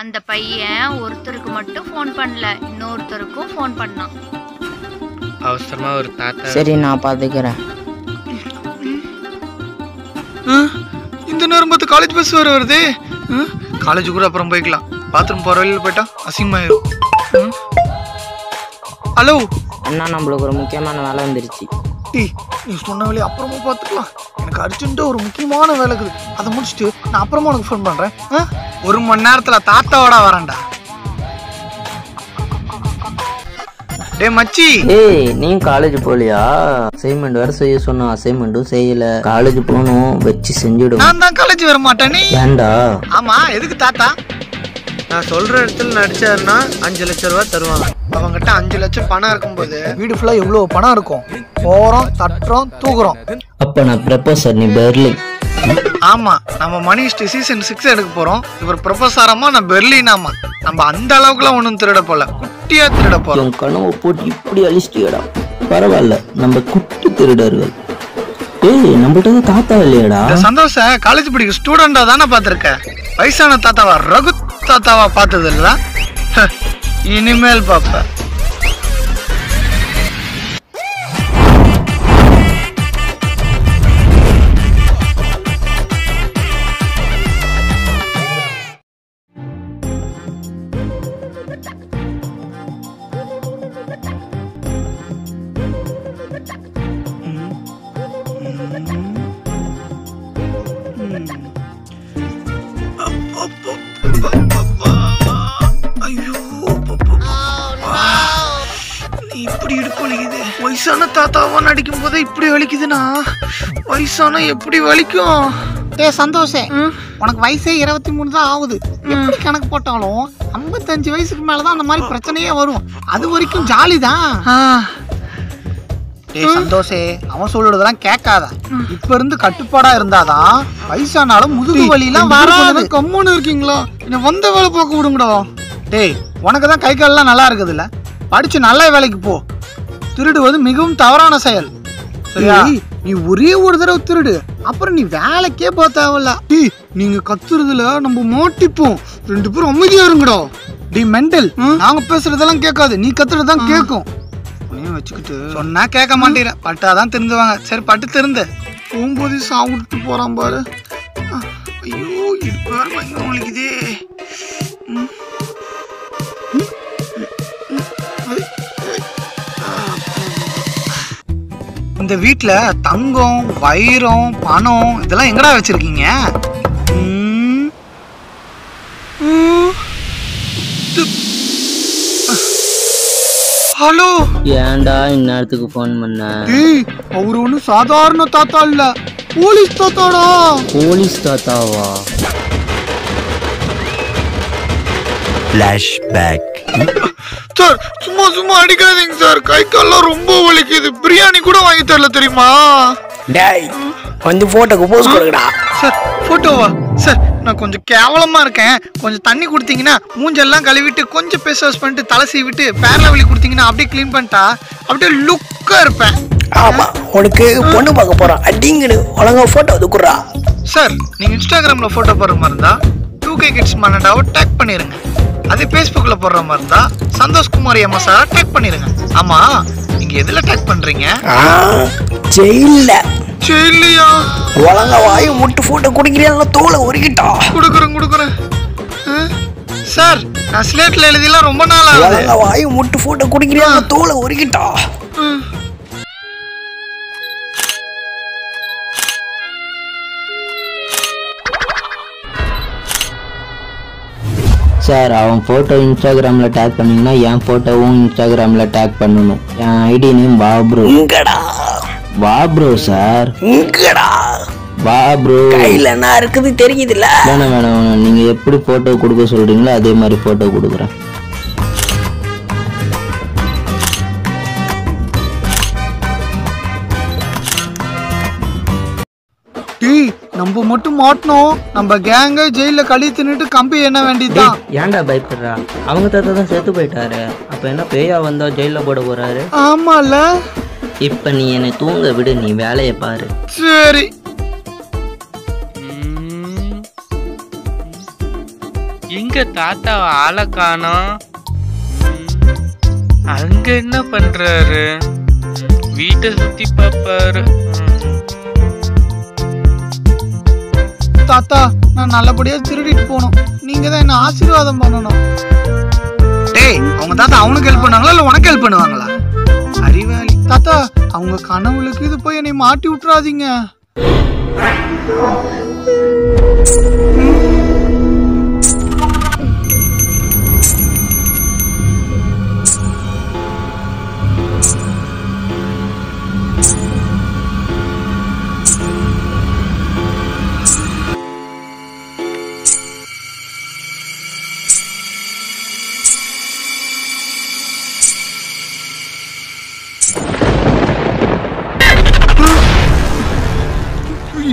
அந்த பையன் ஒருத்தருக்கு மட்டும் ஃபோன் பண்ணல, இன்னொருத்தருக்கும் ஃபோன் பண்ணான். அவசரமா ஒரு தாத்தா. சரி, நான் பாத்துக்கிறேன். இந்த நேரம் பார்த்து காலேஜ் பஸ் வேற வருது. காலேஜ் கூட அப்புறம் போய்க்கலாம். பாத்ரூம் போற வழியில் போயிட்டா அசிங்கமாயிரும். ஹலோ அண்ணா, நம்மளுக்கு ஒரு முக்கியமான வேலை வந்துருச்சு. நீ சொன்ன வேலையை அப்புறமா பார்த்துக்கலாம். எனக்கு அர்ஜென்ட்டாக ஒரு முக்கியமான வேலை இருக்குது. அதை முடிச்சுட்டு நான் அப்புறமா உனக்கு ஃபோன் பண்ணுறேன். 1 மணி நேரத்தில் தாத்தாவோட வரேன்டா. டே மச்சி, நீ காலேஜ் போலியா? அசைன்மெண்ட் வேற செய்ய சொன்ன, அசைன்மெண்ட்டும் செய்யல. காலேஜ் போகணும், வச்சு செஞ்சுடும். நான் தான் காலேஜ் வர மாட்டேன். நீ ஏண்டா? ஆமா, எதுக்கு தாத்தா? நான் சொல்ற இடத்துல நடிச்சாருன்னா 5 லட்சம் ரூபா தருவாங்க. அவங்ககிட்ட 5 லட்சம் பணம் இருக்கும்போது வீடு ஃபுல்லா எவ்வளவு பணம் இருக்கும்? போறோம், தட்டுறோம், தூக்குறோம். அப்ப நான் ப்ரொபோசர், நீ பெர்லின். ஆமா, நம்ம மணி சீசன் 6 எடுக்க போறோம். இவர் ப்ரொபோசராமா, நான் பெர்லினாமா. நம்ம அந்த அளவுக்குலாம் ஒன்றும் திருட போல, குட்டியா திருட போறோம். உன் கனவை போட்டு இப்படி அழிச்சிட்டியடா. பரவாயில்ல, நம்ம குட்டி திருடர்கள். நம்மள்ட்ட தாத்தா இல்லையடா. சந்தோஷ காலேஜ் படிக்க ஸ்டூடெண்டா தானே பாத்திருக்க. வயசான தாத்தாவா, ரகு தாத்தாவா பார்த்தது இல்ல. இனிமேல் பாப்ப. இப்படி இடுப்பு வலிக்குது. வயசான தாத்தாவா நடிக்கும் போது இப்படி வலிக்குதுன்னா வயசான எப்படி வலிக்கும்? சந்தோஷ, உனக்கு வயசே 23 தான் ஆகுது. எப்படி கணக்கு போட்டாலும் 55 வயசுக்கு மேலதான் அந்த மாதிரி பிரச்சனையே வரும். அது வரைக்கும் ஜாலி தான். சந்தோஷே, அவன் சொல்றதெல்லாம் கேட்காத. இப்ப இருந்து கட்டுப்பாடா இருந்தாதான் வயசானாலும் முதுகு வலி எல்லாம் வராது. கம்முன்னு இருக்கீங்களா? என்ன வந்த வேலை பார்க்க விடுங்கடா. டேய், உனக்குதான் கை கால் எல்லாம் நல்லா இருக்குது இல்ல? படிச்சு நல்ல வேலைக்கு போ. திருடுவது மிகவும் தவறான செயல். சரியா? நீ ஒரே ஒரு தடவை திருடு, அப்புறம் நீ வேலைக்கே போக தேவையில்ல. நீங்க கத்துறதுல நம்ம மாட்டிப்போம். 2 பேரும் அமைதியா இருங்கடா. டி மெண்டல், நாங்க பேசுறதெல்லாம் கேட்காது, நீ கத்துறதுதான் கேட்கும். வச்சுக்கிட்டு சொன்னா கேட்க மாட்டேற. பட்டாதான் திருந்துவாங்க. சரி, பட்டு திருந்து. போகும்போது சாப்பிட்டு போறான் பாரு. ஐயோ, இப்ப பயங்கரம் வலிக்குதே. இந்த வீட்டுல தங்கம், வைரம், பணம் இதெல்லாம் எங்கடா வச்சிருக்கீங்க? ஹலோ, ஏன்டா இந்நேரத்துக்கு ஃபோன் பண்ண? அவரு ஒண்ணு சாதாரண தாத்தா இல்ல, போலீஸ் தாத்தாடா. போலீஸ் தாத்தாவா? ஃபிளாஷ்பேக். சார், சும்மா சும்மா அடிக்காதீங்க சார். கை கால்லாம் ரொம்ப வலிக்குது. பிரியாணி கூட வாங்கி தரல தெரியுமா? டேய், வந்து போட்டோக்கு போஸ் கொடுங்கடா. சார், போட்டோவா? சார், நான் கொஞ்சம் கேவலமா இருக்கேன். கொஞ்சம் தண்ணி கொடுத்தீங்கன்னா மூஞ்செல்லாம் கழுவிட்டு கொஞ்சம் ஃபேஸ் வாஷ் பண்ணிட்டு தலை சீவிட்டு பேர் லெவலி கொடுத்தீங்கன்னா அப்படியே க்ளீன் பண்ணிட்டா அப்படியே லுக்கா இருப்பேன். ஆமா, உனக்கு பொண்ணு பார்க்க போறான். அடிங்கன்னு ஒழுங்கா போட்டோ எடுக்குறா. சார், நீங்க இன்ஸ்டாகிராம்ல போட்டோ போடுற மாதிரி இருந்தா 2K Kids மன்னடாவை டேக் பண்ணிருங்க. அதே ஃபேஸ்புக்ல போடுற மாதிரி இருந்தா சந்தோஷ்குமார் எம்எஸ்ஆ டேக் பண்ணிருங்க. ஆமா, நீங்க எதுல டேக் பண்றீங்க? ஜெயில்ல. ஜெயில்லையா? ஒழுங்கா வாய் முட்டு போட்டோ குடிக்கிறீங்களா? தோலை உருகிட்டா. குடுக்குறேன். சார், நான் ஸ்லேட்ல எழுதிலாம் ரொம்ப நாள் ஆகுது. ஒழுங்கா வாய் முட்டு போட்டோ குடிக்கிறீங்களா? தோலை உருகிட்டா. சார், அவன் போட்டோ இன்ஸ்டாகிராம்ல டேக் பண்ணீங்கன்னா என் போட்டோவும் இன்ஸ்டாகிராம்ல டேக் பண்ணணும். என் ஐடி நேம் வாப்ரோ. வாப்ரோ சார். வாப்ரோ கையில என்ன இருக்குது தெரியுதுல்ல? வேணாம், நீங்க எப்படி போட்டோ கொடுக்க சொல்றீங்களோ அதே மாதிரி போட்டோ கொடுக்குறேன். நம்ம மட்டும் மாட்டணும். நம்ம கேங்க ஜெயில கழி தின்னுட்டு கம்பி என்ன வேண்டியதுதான். ஏன்டா பயப்படுறா? அவங்க தாத்தா தான் செத்து போயிட்டாரு. அப்ப என்ன பேயா வந்தா ஜெயில போட போறாரு? ஆமால. இப்ப நீ என்னை தூங்க விடு, நீ வேலையை பாரு. சரி. எங்க தாத்தா ஆளை காணோம். அங்க என்ன பண்றாரு? வீட்டை சுத்தி பாப்பாரு. தாத்தா நான் நல்லபடியா திருடிட்டு போகணும். நீங்க தான் என்ன ஆசீர்வாதம் பண்ணணும். டேய் அவங்க தாத்தா அவனுக்கு ஹெல்ப் பண்ணுவாங்களா இல்ல உனக்கு ஹெல்ப் பண்ணுவாங்களா? அறிவாளி. தாத்தா அவங்க கனவுளுக்கு இது போய் என்னை மாட்டி விட்டுறாதீங்க.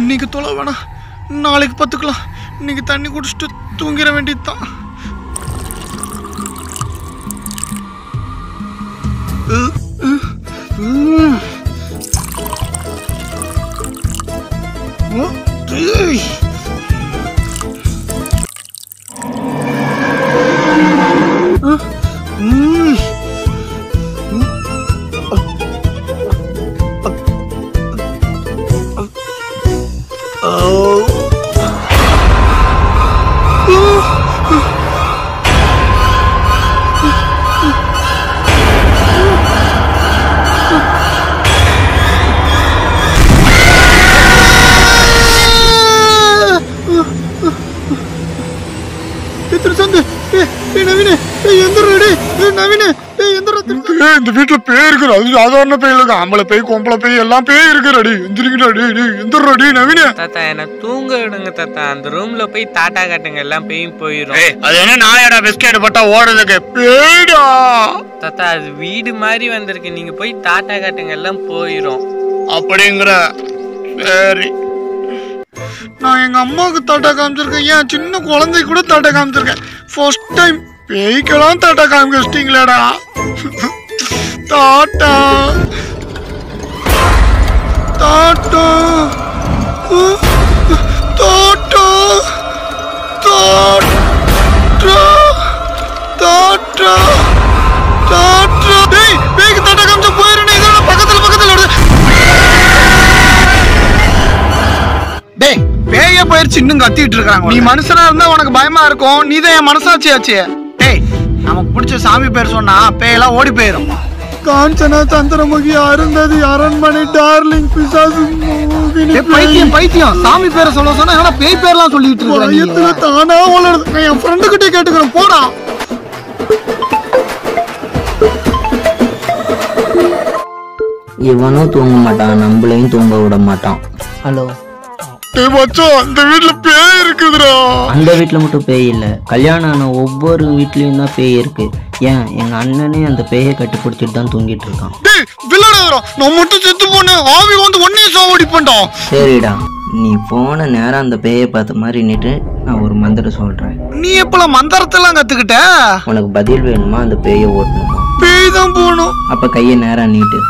இன்னைக்கு தொலை வேணாம், நாளைக்கு பார்த்துக்கலாம். இன்னைக்கு தண்ணி குடிச்சிட்டு தூங்கிட வேண்டியதுதான். இந்த வீட்டுல பேய் இருக்கு. அது சாதாரண பேய் இல்ல, ஆம்பளை பேய் கொம்பளை பேய் எல்லாம் பேய் இருக்குறடி. எந்திரிக்கடி எந்திரடி நவீன. தாத்தா என்ன தூங்க விடுங்க தாத்தா. அந்த ரூம்ல போய் தாட்டா காட்டுங்க, எல்லாம் பேயும் போயிடும். அது என்ன நாயடா பிஸ்கெட் பட்டா ஓடுறதுக்கு? பேய்டா தாத்தா. அது வீடு மாதிரி வந்திருக்கு, நீங்க போய் தாட்டா காட்டுங்க, எல்லாம் போயிடும். அப்படிங்கிற? சரி, நான் எங்க அம்மாவுக்கு தாட்டா காமிச்சிருக்கேன், ஏன் சின்ன குழந்தை கூட தாட்டா காமிச்சிருக்கேன். ஃபர்ஸ்ட் டைம் பேய்க்கெல்லாம் தாட்டா காமிச்சிட்டீங்களேடா. தாட்டா தாட்டா தாட்டா தாட்டா தாட்டா தாட்டா. டேய் பேய்க்கு தாட்டா காமிச்சா போயிடுறேன். இதோட பக்கத்துல வருது. டேய் பேய போயிருச்சு, இன்னும் கத்திட்டு இருக்காங்க. நீ மனுஷனா இருந்தா உனக்கு பயமா இருக்கும், நீ தான் என் மனசாட்சி ஆச்சு. டேய் நமக்கு பிடிச்ச சாமி பேர் சொன்னா பேயெல்லாம் ஓடி போயிடும். காஞ்சனா சந்திரமுகி, அருந்ததி, அரண்மனை, டார்லிங், பிசாசு, பைத்தியம் பைத்தியம் சாமி பேரை சொல்ல சொன்னா பேய் பேர்லாம் சொல்லிட்டு இருக்கேன். தானா வளருது. நான் என் ஃப்ரெண்டு கிட்டே கேட்டுக்கிறேன், போடா. இவனும் தூங்க மாட்டான், நம்மளையும் தூங்க விட மாட்டான். ஹலோ அந்த வீட்டுல பேய் இருக்குதுடா. அந்த வீட்டுல மட்டும் பேய் இல்ல, கல்யாணம் ஆன ஒவ்வொரு வீட்லயும் தான் பேய் இருக்கு. ஏன் எங்க அண்ணனே அந்த பேயை கட்டிப்பிடிச்சிட்டு தான் தூங்கிட்டு இருக்கான். நான் மட்டும் செத்து போனேன், ஆவி வந்து ஒன்னே சாவடி பண்ணிட்டான். சரிடா, நீ போன நேரம் அந்த பேயை பார்த்த மாதிரி நின்று நான் ஒரு மந்திரம் சொல்றேன். நீ எப்பலாம் மந்திரத்தெல்லாம் கத்துக்கிட்ட? உனக்கு பதில் வேணுமா? அந்த பேயை ஓட்டணுமா? பேய் தான் போகணும். அப்ப கையை நேரம் நீட்டு.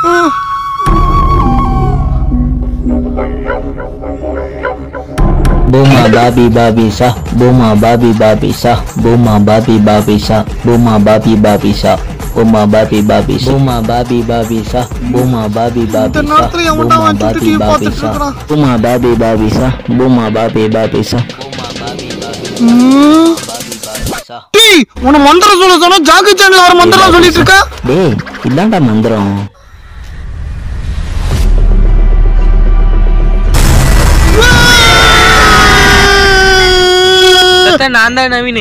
Buma babi babi sa, buma babi babi sa, buma babi babi sa, buma babi babi sa, buma babi babi sa, buma babi babi sa, buma babi babi sa, buma babi babi sa, buma babi babi sa, buma babi babi sa, buma babi babi sa. டேய் உன மந்திரம் சொல்ல சொன்னா Jackie சேனல்ல வர மந்திரம் சொல்லிட்டு இருக்க. டேய் இதான்டா மந்திரம். நான் தான் நவீன்.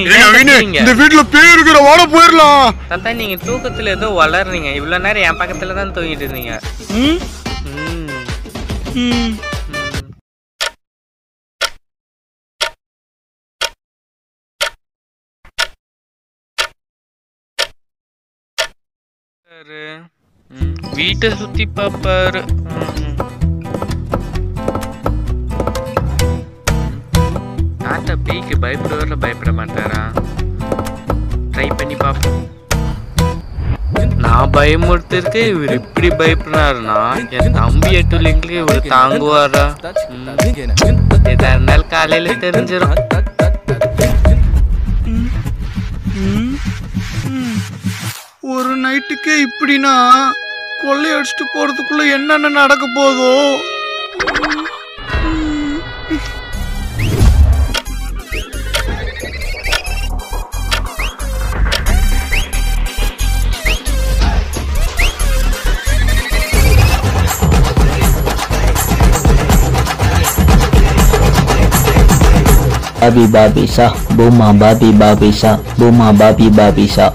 இந்த வீட்டுல பேய் இருக்கிற, வாட போயிடலாம். தாத்தா நீங்க தூக்கத்துல ஏதோ வளர்றீங்க, இவ்வளவு நேரம் என் பக்கத்துல தான் தூங்கிட்டு இருந்தீங்க. வீட்டை சுத்தி பாப்பாரு. தாத்தா பேய்க்கு பயப்படுவார்ல, பயப்பட மாட்டாரா? ட்ரை பண்ணி பாப்போம். நான் பயமுறுத்திருக்கு, இவர் இப்படி பயப்படுறாருன்னா என் தம்பி எட்டுலிங்களுக்கு இவர் தாங்குவாரா? எதா இருந்தாலும் காலையில தெரிஞ்சிடும். நைட்டுக்கே இப்படின்னா கொள்ளையடிச்சிட்டு போறதுக்குள்ள என்னென்ன நடக்க போதோ. Babi babi sah, Buma babi babi sah, Buma babi babi sah.